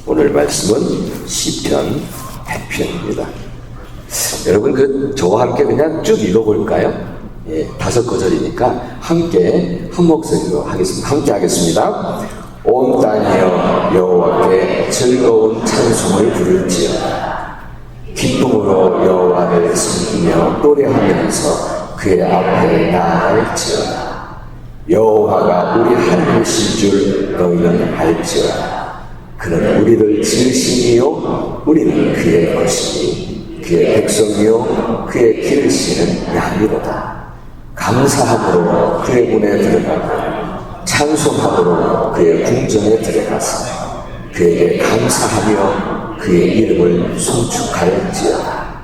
오늘 말씀은 시편 100편입니다. 여러분 저와 함께 그냥 쭉 읽어볼까요? 예, 5구절이니까 함께 한 목소리로 하겠습니다. 함께 하겠습니다. 온 땅이여 여호와께 즐거운 찬송을 부를지어다. 기쁨으로 여호와를 섬기며 노래하면서 그의 앞에 나아갈지어다. 여호와가 우리 하나님이신 줄 너희는 알지어다. 그는 우리를 지으심이요 우리는 그의 것이니 그의 백성이요 그의 기르시는 양이로다. 감사함으로 그의 문에 들어가고 찬송함으로 그의 궁전에 들어가서 그에게 감사하며 그의 이름을 송축하였지어다.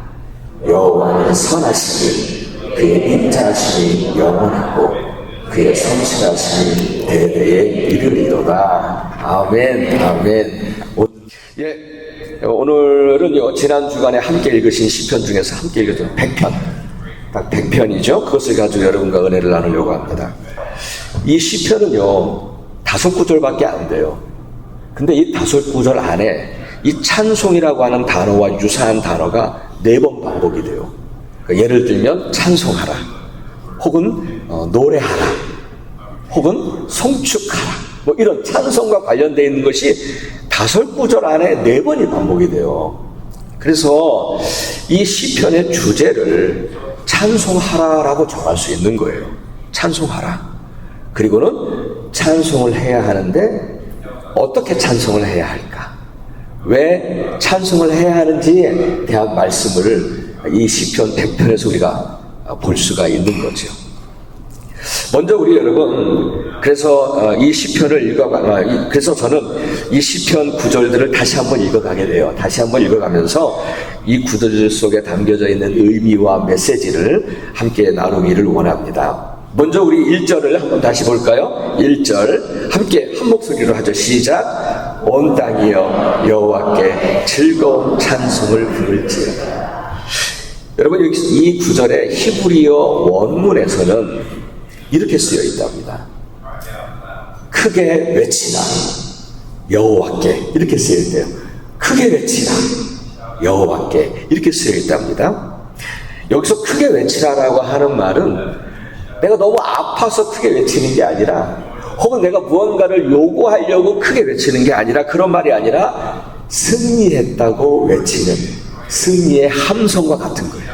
여호와는 선하시니 그의 인자하심이 영원하고 그의 성실하심이 대대에 이르리로다. 아멘, 아멘. 오늘은 지난 주간에 함께 읽으신 시편 중에서 함께 읽었던 100편, 딱 100편이죠. 그것을 가지고 여러분과 은혜를 나누려고 합니다. 이 시편은요 5구절밖에 안 돼요. 근데 이 5구절 안에 이 찬송이라고 하는 단어와 유사한 단어가 4번 반복이 돼요. 그러니까 예를 들면 찬송하라, 혹은 노래하라, 혹은 송축하라, 뭐 이런 찬송과 관련되어 있는 것이 5구절 안에 4번이 반복이 돼요. 그래서 이 시편의 주제를 찬송하라라고 정할 수 있는 거예요. 찬송하라. 그리고는 찬송을 해야 하는데 어떻게 찬송을 해야 할까? 왜 찬송을 해야 하는지에 대한 말씀을 이 시편 100편에서 우리가 볼 수가 있는 거죠. 먼저 우리 여러분, 그래서 이 시편을 그래서 저는 이 시편 구절들을 다시 한번 읽어가게 돼요. 다시 한번 읽어가면서 이 구절 속에 담겨져 있는 의미와 메시지를 함께 나누기를 원합니다. 먼저 우리 1절을 한번 다시 볼까요? 1절 함께 한 목소리로 하죠. 시작. 온 땅이여 여호와께 즐거운 찬송을 부를지어다. 여러분, 여기 이 구절의 히브리어 원문에서는 이렇게 쓰여 있답니다. 크게 외치라 여호와께, 이렇게 쓰여 있대요. 크게 외치라 여호와께, 이렇게 쓰여 있답니다. 여기서 크게 외치라라고 하는 말은 내가 너무 아파서 크게 외치는 게 아니라, 혹은 내가 무언가를 요구하려고 크게 외치는 게 아니라, 그런 말이 아니라 승리했다고 외치는 승리의 함성과 같은 거예요.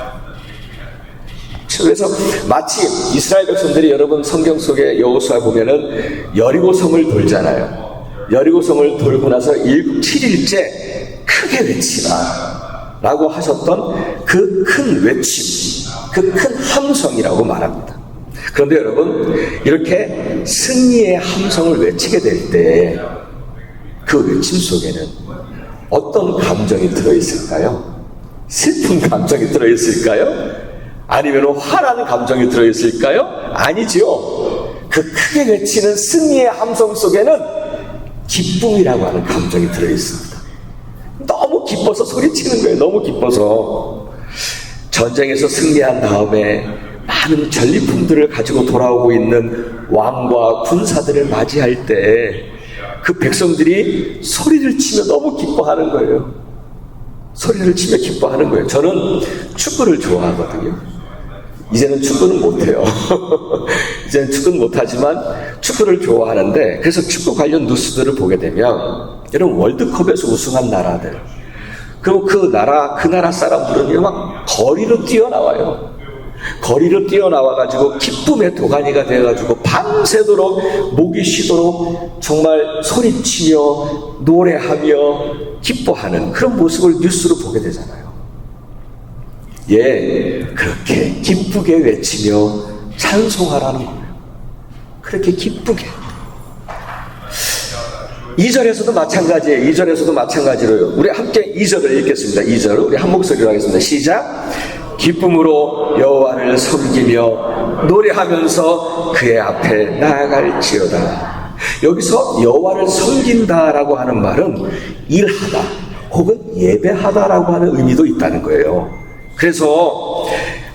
그래서 마치 이스라엘 백성들이, 여러분 성경 속에 여호수아 보면은 여리고성을 돌잖아요. 여리고성을 돌고 나서 7일째 크게 외치라 라고 하셨던 그 큰 외침, 그 큰 함성이라고 말합니다. 그런데 여러분, 이렇게 승리의 함성을 외치게 될 때 그 외침 속에는 어떤 감정이 들어있을까요? 슬픈 감정이 들어있을까요? 아니면 화나는 감정이 들어있을까요? 아니죠. 그 크게 외치는 승리의 함성 속에는 기쁨이라고 하는 감정이 들어있습니다. 너무 기뻐서 소리치는 거예요. 너무 기뻐서. 전쟁에서 승리한 다음에 많은 전리품들을 가지고 돌아오고 있는 왕과 군사들을 맞이할 때 그 백성들이 소리를 치며 너무 기뻐하는 거예요. 소리를 치며 기뻐하는 거예요. 저는 축구를 좋아하거든요. 이제는 축구는 못해요. 이제는 축구는 못하지만 축구를 좋아하는데, 그래서 축구 관련 뉴스들을 보게 되면, 여러분 월드컵에서 우승한 나라들, 그리고 그 나라 사람들은 막 거리로 뛰어나와요. 거리로 뛰어나와가지고 기쁨의 도가니가 돼가지고 밤새도록 목이 쉬도록 정말 소리치며 노래하며 기뻐하는 그런 모습을 뉴스로 보게 되잖아요. 예, 그렇게 기쁘게 외치며 찬송하라는 거예요. 그렇게 기쁘게. 2절에서도 마찬가지예요. 2절에서도 마찬가지로요. 우리 함께 2절을 읽겠습니다. 2절 우리 한 목소리로 하겠습니다. 시작. 기쁨으로 여호와를 섬기며 노래하면서 그의 앞에 나아갈지어다. 여기서 여호와를 섬긴다라고 하는 말은 일하다 혹은 예배하다라고 하는 의미도 있다는 거예요. 그래서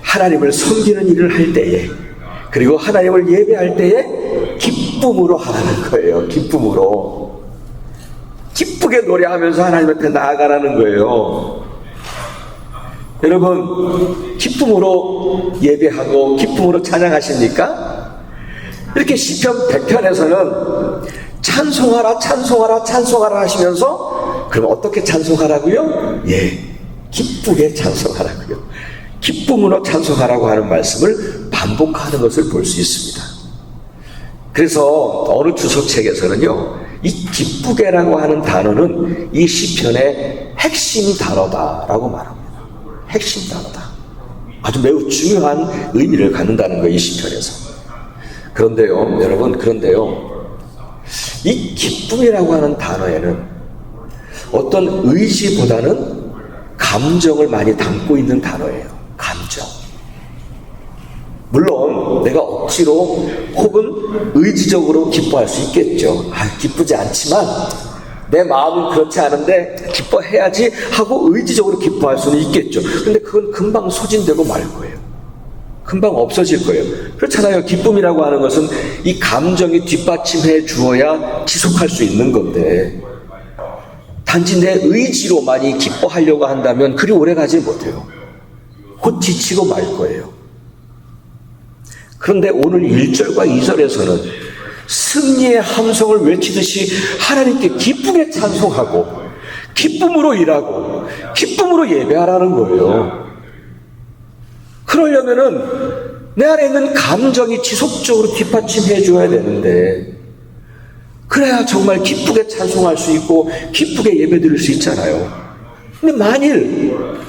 하나님을 섬기는 일을 할 때에, 그리고 하나님을 예배할 때에 기쁨으로 하라는 거예요. 기쁨으로. 기쁘게 기쁘게 노래하면서 하나님 앞에 나아가라는 거예요. 여러분, 기쁨으로 예배하고 기쁨으로 찬양하십니까? 이렇게 시편 100편에서는 찬송하라 찬송하라 찬송하라 하시면서, 그럼 어떻게 찬송하라고요? 기쁘게 찬송하라고요. 기쁨으로 찬송하라고 하는 말씀을 반복하는 것을 볼 수 있습니다. 그래서 어느 주석책에서는요, 이 기쁘게라고 하는 단어는 이 시편의 핵심 단어다라고 말합니다. 핵심 단어다. 아주 매우 중요한 의미를 갖는다는 거예요, 이 시편에서. 그런데요, 여러분, 이 기쁨이라고 하는 단어에는 어떤 의지보다는 감정을 많이 담고 있는 단어예요. 감정. 물론 내가 억지로 혹은 의지적으로 기뻐할 수 있겠죠. 기쁘지 않지만 내 마음은 그렇지 않은데 기뻐해야지 하고 의지적으로 기뻐할 수는 있겠죠. 근데 그건 금방 소진되고 말 거예요. 금방 없어질 거예요. 그렇잖아요. 기쁨이라고 하는 것은 이 감정이 뒷받침해 주어야 지속할 수 있는 건데, 단지 내 의지로 많이 기뻐하려고 한다면 그리 오래 가지 못해요. 곧 지치고 말 거예요. 그런데 오늘 1절과 2절에서는 승리의 함성을 외치듯이 하나님께 기쁘게 찬송하고 기쁨으로 일하고 기쁨으로 예배하라는 거예요. 그러려면은 내 안에 있는 감정이 지속적으로 뒷받침해 줘야 되는데, 그래야 정말 기쁘게 찬송할 수 있고 기쁘게 예배드릴 수 있잖아요. 근데 만일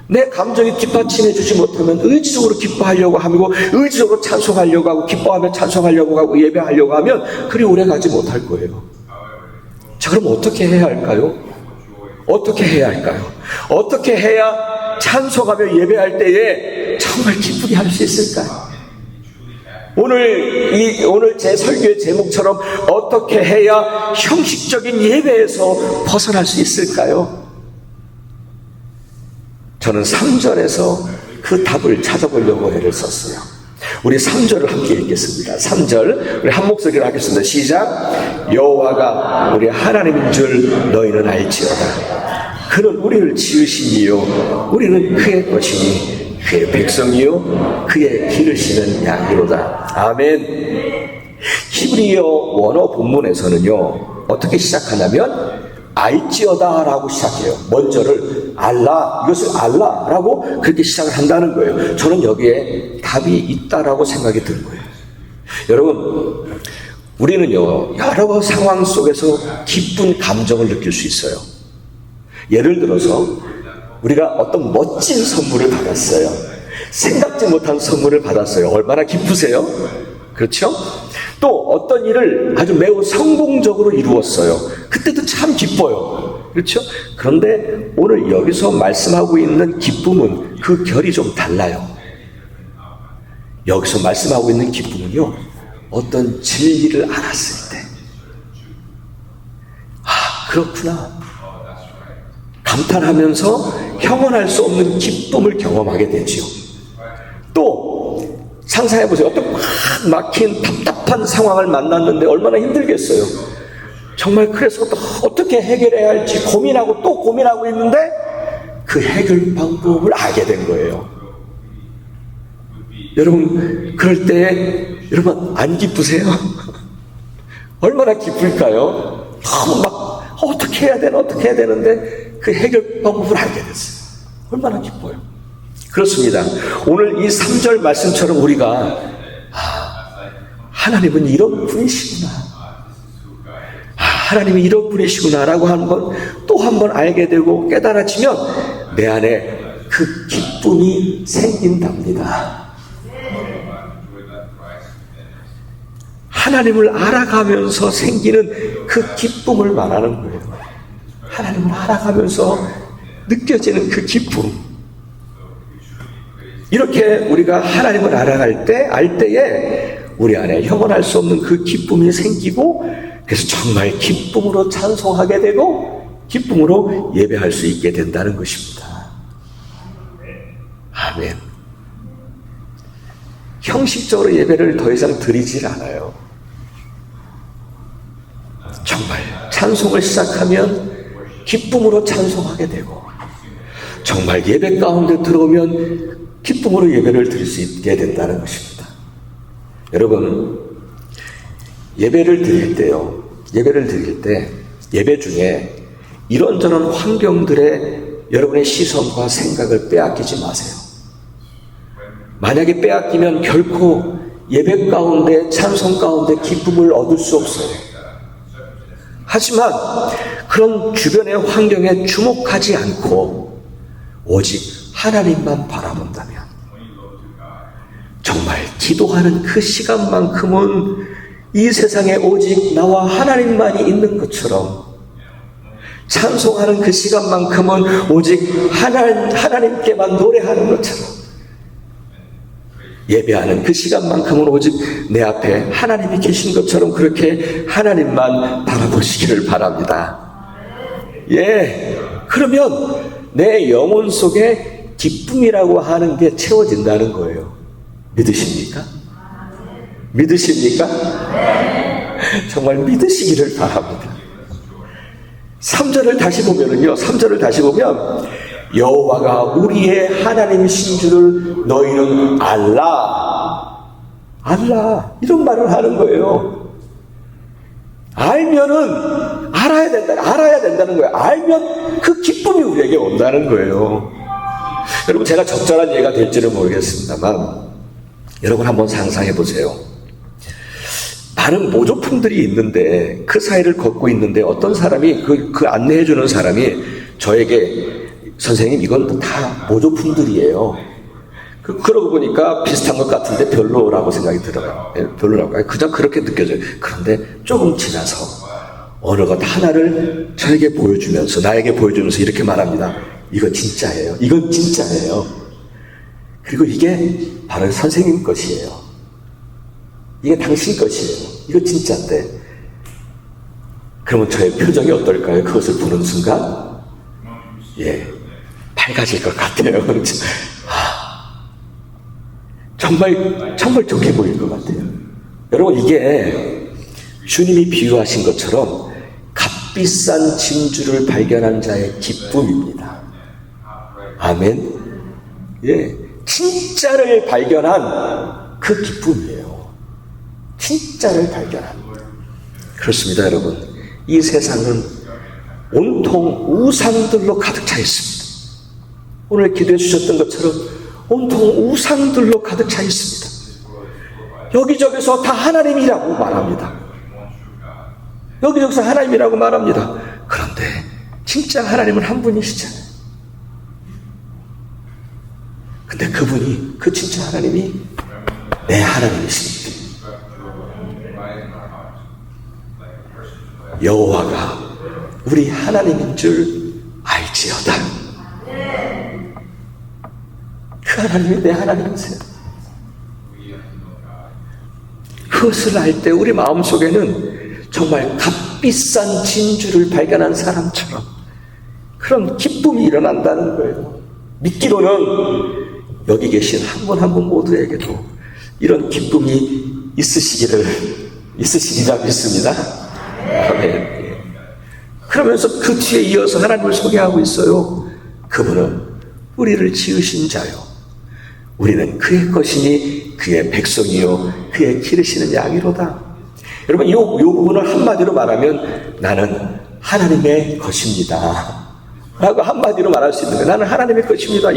내 감정이 뒷받침해 주지 못하면 의지적으로 기뻐하려고 하고 의지적으로 찬송하려고 하고 기뻐하며 찬송하려고 하고 예배하려고 하면 그리 오래 가지 못할 거예요. 자, 그럼 어떻게 해야 할까요? 어떻게 해야 할까요? 어떻게 해야 찬송하며 예배할 때에 정말 기쁘게 할 수 있을까요? 오늘 제 설교의 제목처럼 어떻게 해야 형식적인 예배에서 벗어날 수 있을까요? 저는 3절에서 그 답을 찾아보려고 애를 썼어요. 우리 3절을 함께 읽겠습니다. 3절 우리 한 목소리로 하겠습니다. 시작. 여호와가 우리 하나님인 줄 너희는 알지어다. 그는 우리를 지으시니요 우리는 그의 것이니 그의 백성이요 그의 기르시는 양이로다. 아멘. 히브리어 원어 본문에서는요 어떻게 시작하냐면 알지어다 라고 시작해요. 먼저를 알라, 이것을 알라라고 그렇게 시작을 한다는 거예요. 저는 여기에 답이 있다라고 생각이 든 거예요. 여러분, 우리는요 여러 상황 속에서 기쁜 감정을 느낄 수 있어요. 예를 들어서 우리가 어떤 멋진 선물을 받았어요. 생각지 못한 선물을 받았어요. 얼마나 기쁘세요? 그렇죠? 또 어떤 일을 아주 매우 성공적으로 이루었어요. 그때도 참 기뻐요. 그렇죠? 그런데 오늘 여기서 말씀하고 있는 기쁨은 그 결이 좀 달라요. 여기서 말씀하고 있는 기쁨은요 어떤 진리를 알았을 때, 그렇구나, 감탄하면서 형언할 수 없는 기쁨을 경험하게 되지요. 또 상상해보세요. 어떤 막 막힌 답답한 상황을 만났는데 얼마나 힘들겠어요. 정말 그래서 어떻게 해결해야 할지 고민하고 또 고민하고 있는데 그 해결 방법을 알게 된 거예요. 여러분, 그럴 때 여러분 안 기쁘세요? 얼마나 기쁠까요? 너무 막 어떻게 해야 되는데 그 해결 방법을 알게 됐어요. 얼마나 기뻐요. 그렇습니다. 오늘 이 3절 말씀처럼 우리가 하나님은 이런 분이시구나, 하나님이 이런 분이시구나 라고 또 한 번 알게 되고 깨달아지면 내 안에 그 기쁨이 생긴답니다. 하나님을 알아가면서 생기는 그 기쁨을 말하는 거예요. 하나님을 알아가면서 느껴지는 그 기쁨. 이렇게 우리가 하나님을 알아갈 때, 알 때에 우리 안에 형언할 수 없는 그 기쁨이 생기고, 그래서 정말 기쁨으로 찬송하게 되고 기쁨으로 예배할 수 있게 된다는 것입니다. 아멘. 형식적으로 예배를 더 이상 드리질 않아요. 정말 찬송을 시작하면 기쁨으로 찬송하게 되고, 정말 예배 가운데 들어오면 기쁨으로 예배를 드릴 수 있게 된다는 것입니다. 여러분, 예배를 드릴 때 예배 중에 이런저런 환경들에 여러분의 시선과 생각을 빼앗기지 마세요. 만약에 빼앗기면 결코 예배 가운데, 찬송 가운데 기쁨을 얻을 수 없어요. 하지만 그런 주변의 환경에 주목하지 않고 오직 하나님만 바라본다면, 정말 기도하는 그 시간만큼은 이 세상에 오직 나와 하나님만이 있는 것처럼, 찬송하는 그 시간만큼은 오직 하나님께만 노래하는 것처럼, 예배하는 그 시간만큼은 오직 내 앞에 하나님이 계신 것처럼 그렇게 하나님만 바라보시기를 바랍니다. 그러면 내 영혼 속에 기쁨이라고 하는 게 채워진다는 거예요. 믿으십니까? 정말 믿으시기를 바랍니다. 3절을 다시 보면 여호와가 우리의 하나님이신 줄을 너희는 알라 이런 말을 하는 거예요. 알면은 알아야 된다는 거예요. 알면 그 기쁨이 우리에게 온다는 거예요. 여러분, 제가 적절한 예가 될지는 모르겠습니다만 여러분 한번 상상해 보세요. 많은 모조품들이 있는데 그 사이를 걷고 있는데 어떤 사람이 그 안내해 주는 사람이 저에게, 선생님 이건 다 모조품들이에요. 그러고 보니까 비슷한 것 같은데 별로라고 생각이 들어요. 별로라고. 그저 그렇게 느껴져요. 그런데 조금 지나서 어느 것 하나를 저에게 보여주면서, 나에게 보여주면서 이렇게 말합니다. 이건 진짜예요. 그리고 이게 바로 선생님 것이에요. 이게 당신 것이에요. 이거 진짜인데. 그러면 저의 표정이 어떨까요? 그것을 보는 순간 밝아질 것 같아요. 정말 좋게 보일 것 같아요. 여러분, 이게 주님이 비유하신 것처럼 값비싼 진주를 발견한 자의 기쁨입니다. 아멘. 진짜를 발견한 그 기쁨이에요. 진짜를 발견한. 그렇습니다, 여러분. 이 세상은 온통 우상들로 가득 차 있습니다. 오늘 기도해 주셨던 것처럼 온통 우상들로 가득 차 있습니다. 여기저기서 다 하나님이라고 말합니다. 그런데 진짜 하나님은 한 분이시잖아요. 근데 그 진짜 하나님이 내 하나님이십니다. 여호와가 우리 하나님인 줄 알지어다. 그 하나님이 내 하나님이세요. 그것을 알 때 우리 마음속에는 정말 값비싼 진주를 발견한 사람처럼 그런 기쁨이 일어난다는 거예요. 믿기로는 여기 계신 한 분 한 분 모두에게도 이런 기쁨이 있으시리라 믿습니다. 아멘. 그러면서 그 뒤에 이어서 하나님을 소개하고 있어요. 그분은 우리를 지으신 자요, 우리는 그의 것이니 그의 백성이요 그의 기르시는 양이로다. 여러분, 이 부분을 한마디로 말하면 나는 하나님의 것입니다 라고 한마디로 말할 수 있는 거예요. 나는 하나님의 것입니다.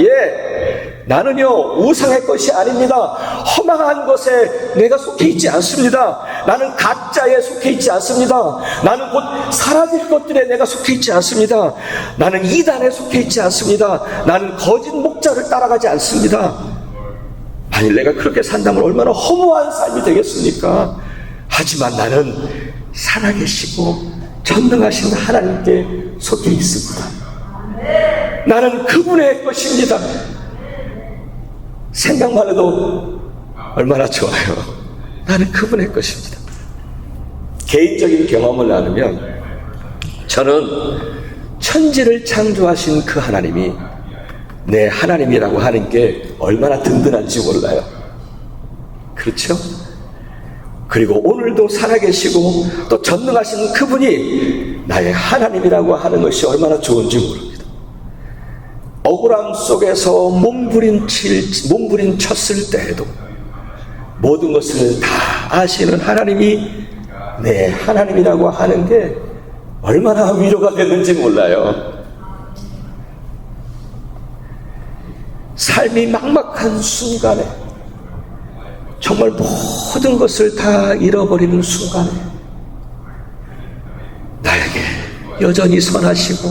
나는요 우상의 것이 아닙니다. 허망한 것에 내가 속해 있지 않습니다. 나는 가짜에 속해 있지 않습니다. 나는 곧 사라질 것들에 내가 속해 있지 않습니다. 나는 이단에 속해 있지 않습니다. 나는 거짓 목자를 따라가지 않습니다. 만일 내가 그렇게 산다면 얼마나 허무한 삶이 되겠습니까? 하지만 나는 살아계시고 전능하신 하나님께 속해 있습니다. 나는 그분의 것입니다. 생각만 해도 얼마나 좋아요. 나는 그분의 것입니다. 개인적인 경험을 나누면 저는 천지를 창조하신 그 하나님이 내 하나님이라고 하는 게 얼마나 든든한지 몰라요. 그렇죠? 그리고 오늘도 살아계시고 또 전능하신 그분이 나의 하나님이라고 하는 것이 얼마나 좋은지 모릅니다. 억울함 속에서 몸부림쳤을 때에도 모든 것을 다 아시는 하나님이 내 하나님이라고 하는 게 얼마나 위로가 됐는지 몰라요. 삶이 막막한 순간에, 정말 모든 것을 다 잃어버리는 순간에 나에게 여전히 선하시고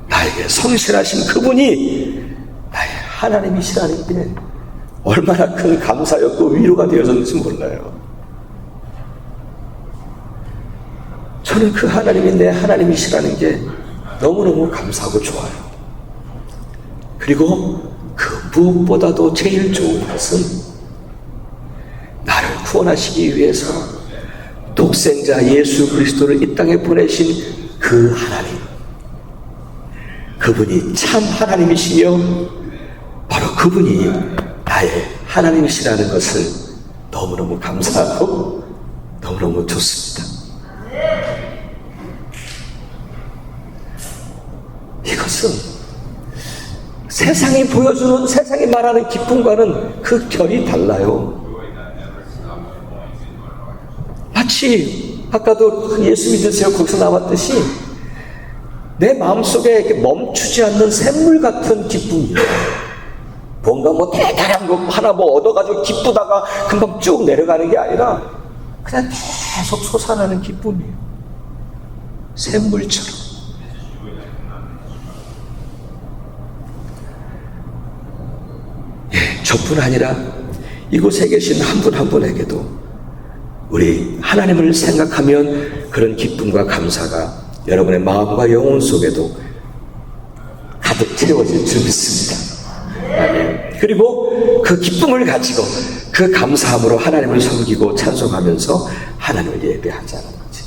나에게 성실하신 그분이 나의 하나님이시라는 게 얼마나 큰 감사였고 위로가 되어졌는지 몰라요. 저는 그 하나님이 내 하나님이시라는 게 너무너무 감사하고 좋아요. 그리고 그 무엇보다도 제일 좋은 것은 나를 구원하시기 위해서 독생자 예수 그리스도를 이 땅에 보내신 그 하나님, 그분이 참 하나님이시며 바로 그분이 나의 하나님이시라는 것을 너무너무 감사하고 너무너무 좋습니다. 이것은 세상이 보여주는, 세상이 말하는 기쁨과는 그 결이 달라요. 마치 아까도 예수 믿으세요 거기서 나왔듯이 내 마음속에 이렇게 멈추지 않는 샘물 같은 기쁨이에요. 뭔가 뭐 대단한 거 하나 뭐 얻어가지고 기쁘다가 금방 쭉 내려가는 게 아니라 그냥 계속 솟아나는 기쁨이에요. 샘물처럼. 저뿐 아니라 이곳에 계신 한 분 한 분에게도 우리 하나님을 생각하면 그런 기쁨과 감사가 여러분의 마음과 영혼 속에도 가득 채워질 줄 믿습니다. 아멘. 그리고 그 기쁨을 가지고 그 감사함으로 하나님을 섬기고 찬송하면서 하나님을 예배하자는 거지.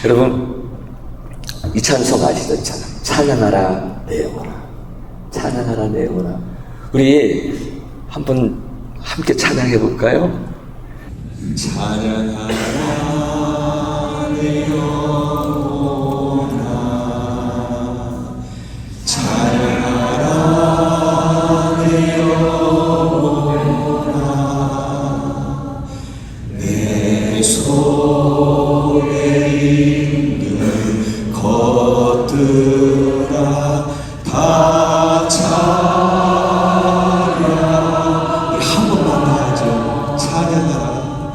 여러분, 이 찬송 아시죠? 이 찬송. 찬양하라 내 영혼아, 찬양하라 내 영혼아. 우리 한번 함께 찬양해 볼까요? 찬양하라 내 영혼아, 찬양하라 내 영혼아, 내 속에 있는 것들아 다 찬양. 우리 한 번만 더 하죠. 찬양하라,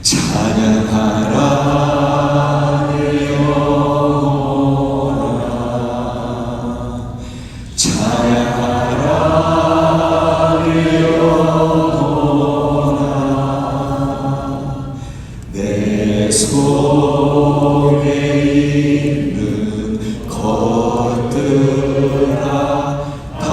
찬양하라 내 영혼아, 찬양하라 내 영혼아, 내 속에 있는 것들아 다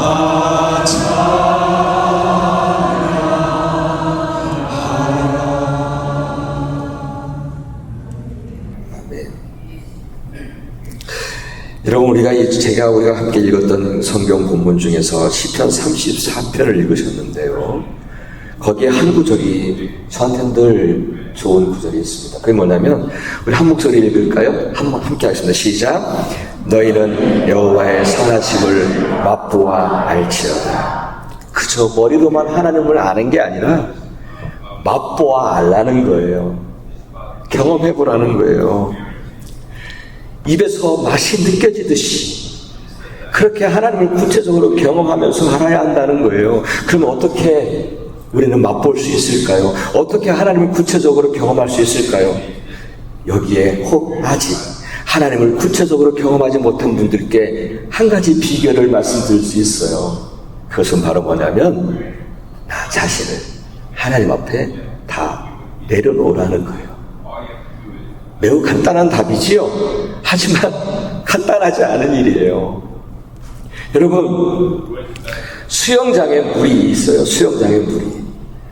여러분, 우리가 함께 읽었던 성경 본문 중에서 시편 34편을 읽으셨는데요. 거기에 한 구절이 저한테는 늘 좋은 구절이 있습니다. 그게 뭐냐면, 우리 한 목소리 읽을까요? 함께 하겠습니다. 시작. 너희는 여호와의 선하심을 맛보아 알지어다. 그저 머리로만 하나님을 아는 게 아니라 맛보아 알라는 거예요. 경험해보라는 거예요. 입에서 맛이 느껴지듯이 그렇게 하나님을 구체적으로 경험하면서 알아야 한다는 거예요. 그럼 어떻게 우리는 맛볼 수 있을까요? 어떻게 하나님을 구체적으로 경험할 수 있을까요? 여기에 혹 아직 하나님을 구체적으로 경험하지 못한 분들께 한 가지 비결을 말씀드릴 수 있어요. 그것은 바로 뭐냐면 나 자신을 하나님 앞에 다 내려놓으라는 거예요. 매우 간단한 답이지요. 하지만 간단하지 않은 일이에요. 여러분, 수영장에 물이 있어요. 수영장에 물이.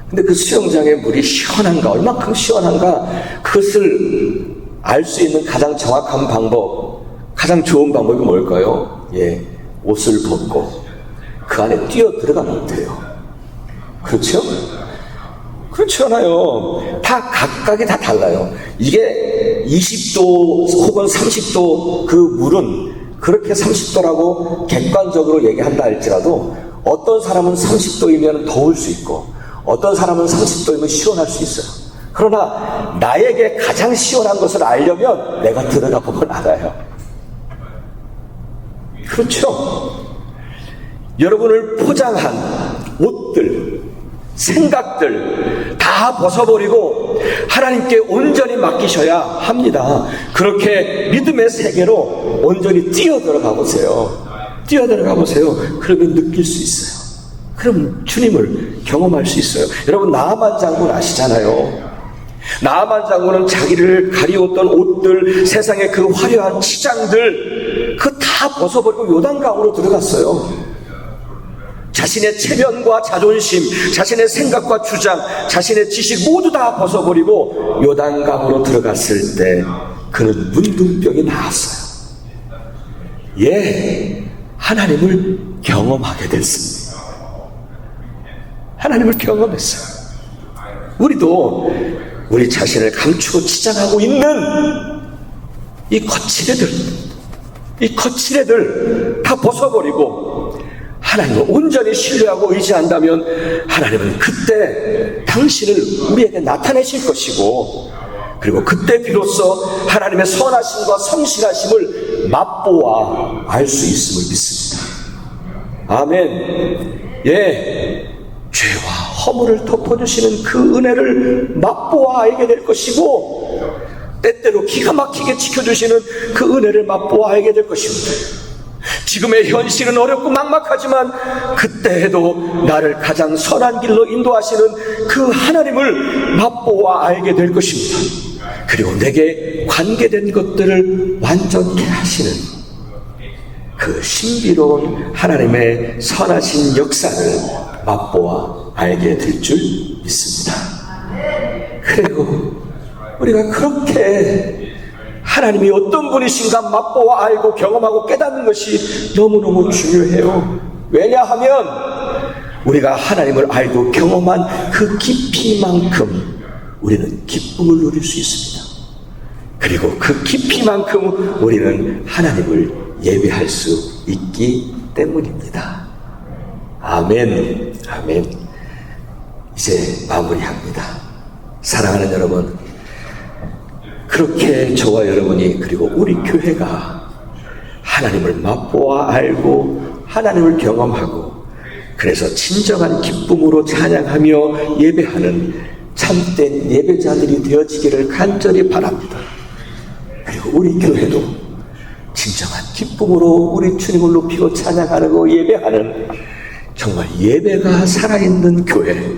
근데 그 수영장의 물이 시원한가, 얼마큼 시원한가, 그것을 알 수 있는 가장 정확한 방법, 가장 좋은 방법이 뭘까요? 옷을 벗고 그 안에 뛰어 들어가면 돼요. 그렇죠? 그렇지 않아요. 다 각각이 다 달라요. 이게 20도 혹은 30도 그 물은 그렇게 30도라고 객관적으로 얘기한다 할지라도 어떤 사람은 30도이면 더울 수 있고 어떤 사람은 30도이면 시원할 수 있어요. 그러나 나에게 가장 시원한 것을 알려면 내가 들어가 보면 알아요. 그렇죠? 여러분을 포장한 옷들, 생각들 다 벗어버리고 하나님께 온전히 맡기셔야 합니다. 그렇게 믿음의 세계로 온전히 뛰어들어가 보세요. 뛰어들어가 보세요. 그러면 느낄 수 있어요. 그럼 주님을 경험할 수 있어요. 여러분, 나아만 장군 아시잖아요. 나아만 장군은 자기를 가리웠던 옷들, 세상의 그 화려한 치장들 그거 다 벗어버리고 요단강으로 들어갔어요. 자신의 체면과 자존심, 자신의 생각과 주장, 자신의 지식 모두 다 벗어버리고 요단강으로 들어갔을 때 그는 문둥병이 나았어요. 하나님을 경험하게 됐습니다. 하나님을 경험했어요. 우리도 우리 자신을 감추고 치장하고 있는 이 거칠애들 다 벗어버리고 하나님을 온전히 신뢰하고 의지한다면 하나님은 그때 당신을 우리에게 나타내실 것이고, 그리고 그때 비로소 하나님의 선하심과 성실하심을 맛보아 알 수 있음을 믿습니다. 아멘. 죄와 허물을 덮어주시는 그 은혜를 맛보아 알게 될 것이고, 때때로 기가 막히게 지켜주시는 그 은혜를 맛보아 알게 될 것입니다. 지금의 현실은 어렵고 막막하지만 그때에도 나를 가장 선한 길로 인도하시는 그 하나님을 맛보아 알게 될 것입니다. 그리고 내게 관계된 것들을 완전케 하시는 그 신비로운 하나님의 선하신 역사를 맛보아 알게 될 줄 믿습니다. 그리고 우리가 그렇게 하나님이 어떤 분이신가 맛보아 알고 경험하고 깨닫는 것이 너무너무 중요해요. 왜냐하면 우리가 하나님을 알고 경험한 그 깊이만큼 우리는 기쁨을 누릴 수 있습니다. 그리고 그 깊이만큼 우리는 하나님을 예배할 수 있기 때문입니다. 아멘. 아멘. 이제 마무리합니다. 사랑하는 여러분, 그렇게 저와 여러분이, 그리고 우리 교회가 하나님을 맛보아 알고 하나님을 경험하고 그래서 진정한 기쁨으로 찬양하며 예배하는 참된 예배자들이 되어지기를 간절히 바랍니다. 그리고 우리 교회도 진정한 기쁨으로 우리 주님을 높이고 찬양하고 예배하는 정말 예배가 살아있는 교회,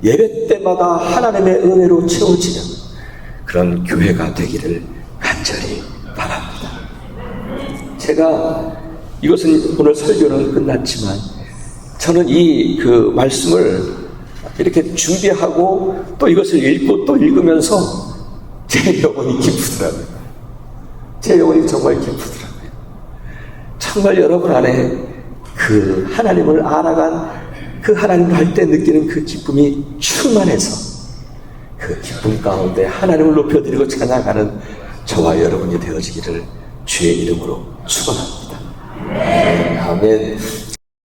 예배 때마다 하나님의 은혜로 채워지는 그런 교회가 되기를 간절히 바랍니다. 제가 이것은 오늘 설교는 끝났지만 저는 이 그 말씀을 이렇게 준비하고 또 이것을 읽고 또 읽으면서 제 영혼이 기쁘더라고요. 제 영혼이 정말 기쁘더라고요. 정말 여러분 안에 그 하나님을 알아간 그 하나님을 할 때 느끼는 그 기쁨이 충만해서 그 기쁨 가운데 하나님을 높여드리고 찬양하는 저와 여러분이 되어지기를 주의 이름으로 축원합니다. 아멘.